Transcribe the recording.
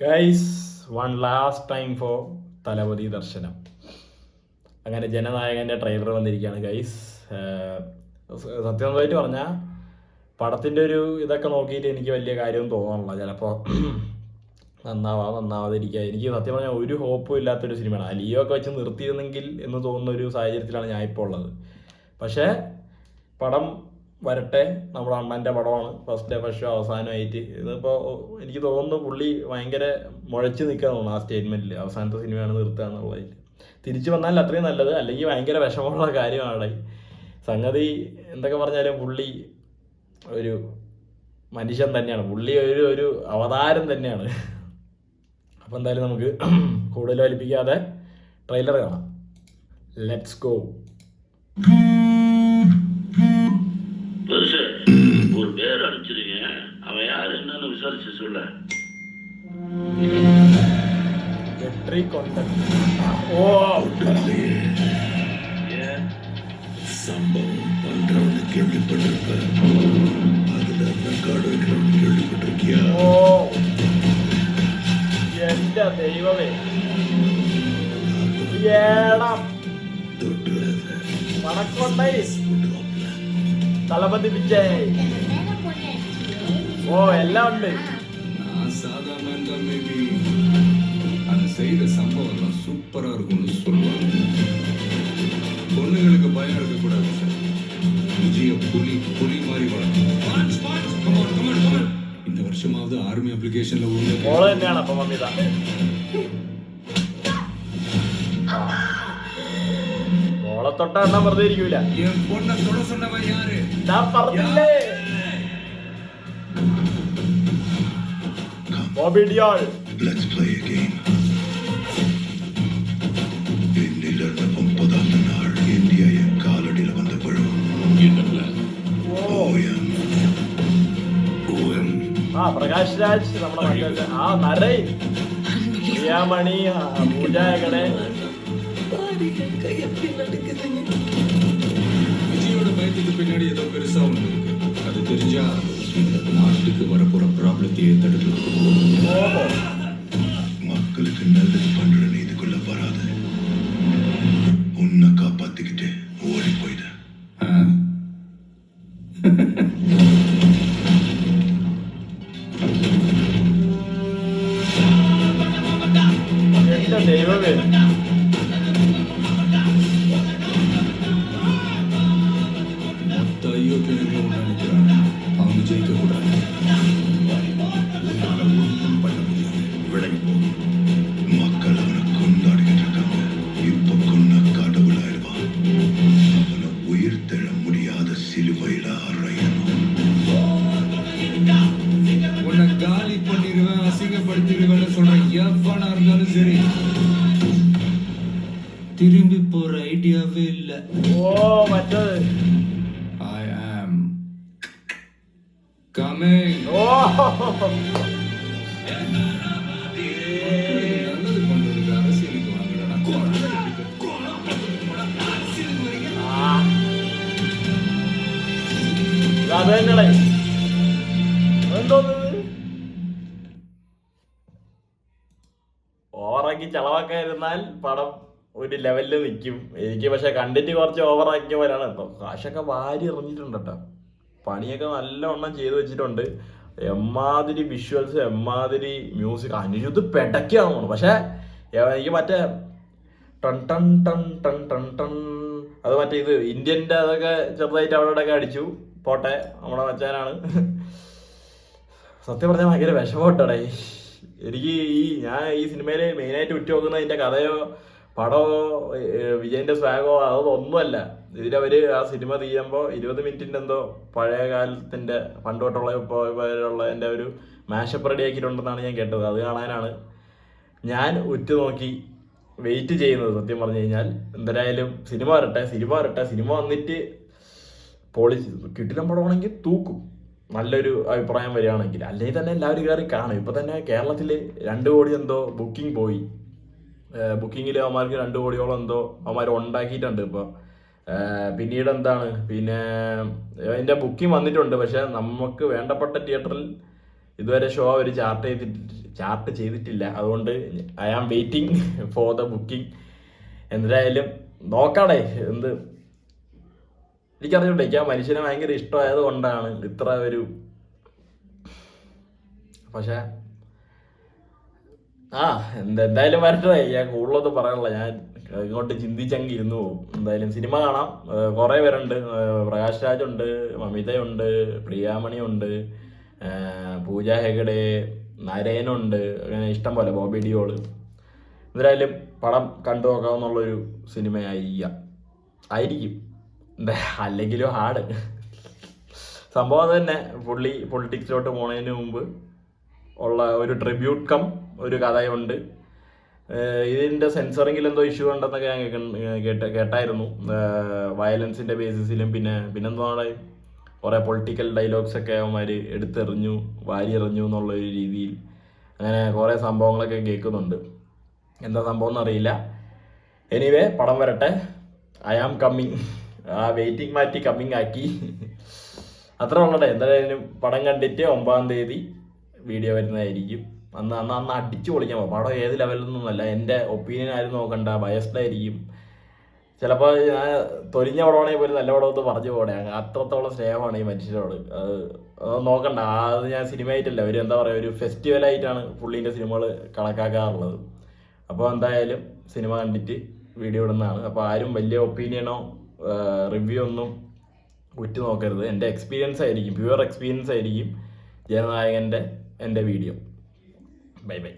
Guys, one last time for Thalapathy ദർശനം. അങ്ങനെ ജനനായകൻ്റെ trailer വന്നിരിക്കുകയാണ് ഗൈസ്. സത്യമായിട്ട് പറഞ്ഞാൽ പടത്തിൻ്റെ ഒരു ഇതൊക്കെ നോക്കിയിട്ട് എനിക്ക് വലിയ കാര്യമൊന്നും തോന്നണില്ല. ചിലപ്പോൾ നന്നാവാതിരിക്കുക. എനിക്ക് സത്യം പറഞ്ഞാൽ ഒരു ഹോപ്പും ഇല്ലാത്തൊരു സിനിമയാണ്. ലിയോ ഒക്കെ വെച്ച് നിർത്തിയിരുന്നെങ്കിൽ എന്ന് തോന്നുന്ന ഒരു സാഹചര്യത്തിലാണ് ഞാൻ ഇപ്പോൾ ഉള്ളത്. പക്ഷേ പടം വരട്ടെ. നമ്മുടെ അണ്ണൻ്റെ പടമാണ്. ഫസ്റ്റ് ഡേ ഫസ്റ്റ് ഷോ അവസാനമായിട്ട് ഇതിപ്പോൾ എനിക്ക് തോന്നുന്നു പുള്ളി ഭയങ്കര മുഴച്ച് നിൽക്കാൻ തോന്നുന്നു ആ സ്റ്റേറ്റ്മെൻറ്റിൽ. അവസാനത്തെ സിനിമയാണ് നിർത്തുക എന്നുള്ളതിൽ. തിരിച്ചു വന്നാൽ അത്രയും നല്ലത്, അല്ലെങ്കിൽ ഭയങ്കര വിഷമമുള്ള കാര്യമാണ്. സംഗതി എന്തൊക്കെ പറഞ്ഞാലും പുള്ളി ഒരു മനുഷ്യൻ തന്നെയാണ്. പുള്ളി ഒരു അവതാരം തന്നെയാണ്. അപ്പോൾ എന്തായാലും നമുക്ക് കൂടുതൽ വലിപ്പിക്കാതെ ട്രെയിലർ കാണാം. Let's go. ஒரு பேர் அனுப்பிச்சிருங்க, அவன் யாரு என்னன்னு விசாரிச்சு சொல்ல. ஓ சம்பவம் பண்றவனு கேள்விப்பட்டிருப்ப, அதுல ரெக்கார்டு வைக்கிறவனு கேள்விப்பட்டிருக்கியா? ஓ എന്റെ ദൈവമേ, വണക്കോണ്ടായി തലപതി വിജയ്. ഓ എല്ലാം ഉണ്ട്. நான் சாதாரண மேபி அந்த செய்த சம்பவம் சூப்பரா இருக்கும்னு சொல்லுவாங்க. பொண்ணுங்களுக்கு பயம் இருக்கக்கூடாது சார். விஜய புலி மாதிரி வளர்க்கும். இந்த வருஷமாவது ஆர்மி அப்ளிகேஷன்ல മോള് തന്നെയാണ് അപ്പൊ മമ്മിത. മോളെ തൊട്ടാ എന്നാ വെറുതെ ഇരിക്കൂല. என் பொண்ணை தொட சொன்னவன் யாரு? ഞാൻ പറഞ്ഞില്ലേ Bobby Deol. Let's play a game. இன்னிலிருந்து 30ஆம் நாள் இந்திய காலடியில் வந்த பழம் പ്രകാശ് രാജ്, നമ്മുടെ മറ്റേ നരൈ, പ്രിയാമണി, പൂജ ഹെഗഡെ. விஜயோட பயத்துக்கு பின்னாடி ஏதோ பெருசா ஒண்ணு இருக்கு. அது தெரிஞ்சா இந்த நாட்டுக்கு வரப்போற ப்ராப்ளத்தையே தடுக்கலாம். மக்களுக்கு நல்லது பண்ற நீதிக்குள்ள வராது. உன்னை காப்பாத்திக்கிட்டு ஓடி போயிட. എന്റെ ദൈവമേ, மொத்த ஐயோக்கியங்களை நினைக்கிறாங்க. அவங்க ஜெயிக்க கூடாது. உன்னால ஒன்றும் பண்ண முடியாது. விலகி போ. மக்கள் அவனை கொண்டாடிக்கிட்டு இருக்காங்க. இப்ப கொன்ன கடவுளாயிடுவான். அவனை உயிர் தெழ முடியாத சிலுவையில அறையணும். உன்னை காலி பண்ணிடுவேன், அசிங்கப்படுத்திடுவேன்னு சொல்ற எவனா இருந்தாலும் சரி, திரும்பி போற ஐடியாவே இல்ல. ഓ മറ്റത് I am coming. ഓ நல்லது பண்றதுக்கு அரசியலுக்கு வாங்கடா. അത് തന്നെയാണേ. എന്തോന്നത് ഓവറാക്കി ചെലവാക്കാതിരുന്നാൽ പടം ഒരു ലെവലിൽ നിൽക്കും. എനിക്ക് പക്ഷെ കണ്ടിട്ട് കുറച്ച് ഓവറാക്കിയ പോലെയാണ്. ഇപ്പം കാശൊക്കെ വാരി എറിഞ്ഞിട്ടുണ്ട് കേട്ടോ. പണിയൊക്കെ നല്ലവണ്ണം ചെയ്തു വെച്ചിട്ടുണ്ട്. എമ്മാതിരി വിഷ്വൽസ്, എമ്മാതിരി മ്യൂസിക്. അനുരുദ്ധ് പെടക്കാണ് തോന്നുന്നു. പക്ഷേ എനിക്ക് മറ്റേ ടൺ ടൺ ടൺ ടൺ ടൺ ടൺ അത് മറ്റേ ഇത് ഇന്ത്യൻ്റെ അതൊക്കെ ചെറുതായിട്ട് അവിടെയൊക്കെ അടിച്ചു. പോട്ടെ, നമ്മുടെ മച്ചാനാണ്. സത്യം പറഞ്ഞാൽ ഭയങ്കര വിഷമപ്പെട്ടടേ എനിക്ക്. ഞാൻ ഈ സിനിമയിൽ മെയിനായിട്ട് ഉറ്റു നോക്കുന്നത് അതിൻ്റെ കഥയോ പടമോ വിജയൻ്റെ സ്വാഗോ അതൊന്നുമല്ല. ഇതിലവർ ആ സിനിമ തീരുമ്പോൾ 20 മിനിറ്റിൻ്റെ എന്തോ പഴയ കാലത്തിൻ്റെ പണ്ട് തൊട്ടുള്ള ഇപ്പോഴുള്ളതിൻ്റെ ഒരു മാഷപ്പ് റെഡി ആക്കിയിട്ടുണ്ടെന്നാണ് ഞാൻ കേട്ടത്. അത് കാണാനാണ് ഞാൻ ഉറ്റു നോക്കി വെയിറ്റ് ചെയ്യുന്നത്. സത്യം പറഞ്ഞു കഴിഞ്ഞാൽ എന്തായാലും സിനിമ വരട്ടെ. സിനിമ വന്നിട്ട് കിട്ടിലും പടമാണെങ്കിൽ തൂക്കും. നല്ലൊരു അഭിപ്രായം വരികയാണെങ്കിൽ. അല്ലെങ്കിൽ തന്നെ എല്ലാവരും കയറി കാണും. ഇപ്പം തന്നെ കേരളത്തിൽ 2 കോടി എന്തോ ബുക്കിംഗ് പോയി. ബുക്കിങ്ങിൽ അവന്മാർക്ക് 2 കോടിയോളം എന്തോ അവന്മാർ ഉണ്ടാക്കിയിട്ടുണ്ട് ഇപ്പോൾ. പിന്നീട് എന്താണ്, പിന്നെ അതിൻ്റെ ബുക്കിംഗ് വന്നിട്ടുണ്ട്. പക്ഷെ നമുക്ക് വേണ്ടപ്പെട്ട തിയേറ്ററിൽ ഇതുവരെ ഷോ അവർ ചാർട്ട് ചെയ്തിട്ടില്ല. അതുകൊണ്ട് I am waiting for the booking. എന്തായാലും നോക്കാടേ. എനിക്കറിഞ്ഞൂടെ, എനിക്ക് ആ മനുഷ്യനെ ഭയങ്കര ഇഷ്ടമായത് കൊണ്ടാണ് ഇത്ര ഒരു. പക്ഷെ എന്തായാലും വരട്ടെ. ഞാൻ കൂടുതലൊന്നും പറയാനുള്ള, ഞാൻ ഇങ്ങോട്ട് ചിന്തിച്ചെങ്കിൽ ഇരുന്ന് പോകും. എന്തായാലും സിനിമ കാണാം. കുറേ പേരുണ്ട്. പ്രകാശ് രാജുണ്ട്, മമിതയുണ്ട്, പ്രിയാമണിയുണ്ട്, പൂജ ഹെഗഡെ, നരേനുണ്ട്, അങ്ങനെ ഇഷ്ടം പോലെ, ബോബി ഡിയോള്. എന്തായാലും പടം കണ്ടു നോക്കാമെന്നുള്ളൊരു സിനിമയായിരിക്കും. അല്ലെങ്കിലും ഹാർഡ് സംഭവം തന്നെ. പുള്ളി പൊളിറ്റിക്സിലോട്ട് പോണതിന് മുമ്പ് ഉള്ള ഒരു ട്രിബ്യൂട്ട് കം ഒരു കഥയുണ്ട്. ഇതിൻ്റെ സെൻസറിങ്ങിൽ എന്തോ ഇഷ്യൂ ഉണ്ടെന്നൊക്കെ ഞാൻ കേട്ടായിരുന്നു. വയലൻസിൻ്റെ ബേസിസിലും പിന്നെന്താണ് കുറേ പൊളിറ്റിക്കൽ ഡയലോഗ്സൊക്കെ അവന്മാർ എടുത്തെറിഞ്ഞു, വാരിയെറിഞ്ഞു എന്നുള്ളൊരു രീതിയിൽ അങ്ങനെ കുറേ സംഭവങ്ങളൊക്കെ കേൾക്കുന്നുണ്ട്. എന്താ സംഭവം എന്നറിയില്ല. എനിവേ പടം വരട്ടെ. I am coming. ആ വെയിറ്റിംഗ് മാറ്റി കമ്മിങ് ആക്കി. അത്ര ഉള്ളടേ. എന്തായാലും പടം കണ്ടിട്ട് 9-ാം തീയതി വീഡിയോ വരുന്നതായിരിക്കും. അന്ന് അടിച്ചു പൊളിക്കാൻ പോകും. പടം ഏത് ലെവലിലൊന്നുമല്ല, എൻ്റെ ഒപ്പീനിയൻ ആരും നോക്കണ്ട, ബയസ്ഡ് ആയിരിക്കും. ചിലപ്പോൾ ഞാൻ തൊലിഞ്ഞ പടമാണെങ്കിൽ പോലും നല്ല പടമൊന്ന് പറഞ്ഞു പോകണേ. അത്രത്തോളം സ്നേഹമാണ് ഈ മനുഷ്യരോട്. അത് നോക്കണ്ട. അത് ഞാൻ സിനിമയായിട്ടല്ല, ഒരു എന്താ പറയുക, ഒരു ഫെസ്റ്റിവലായിട്ടാണ് പുള്ളീൻ്റെ സിനിമകൾ കണക്കാക്കാറുള്ളത്. അപ്പോൾ എന്തായാലും സിനിമ കണ്ടിട്ട് വീഡിയോ ഇടുന്നതാണ്. അപ്പോൾ ആരും വലിയ ഒപ്പീനിയനോ റിവ്യൂ ഒന്നും ഉറ്റു നോക്കരുത്. എൻ്റെ എക്സ്പീരിയൻസ് ആയിരിക്കും, പ്യുവർ എക്സ്പീരിയൻസ് ആയിരിക്കും ജനനായകൻ്റെ എൻ്റെ വീഡിയോ. Bye bye.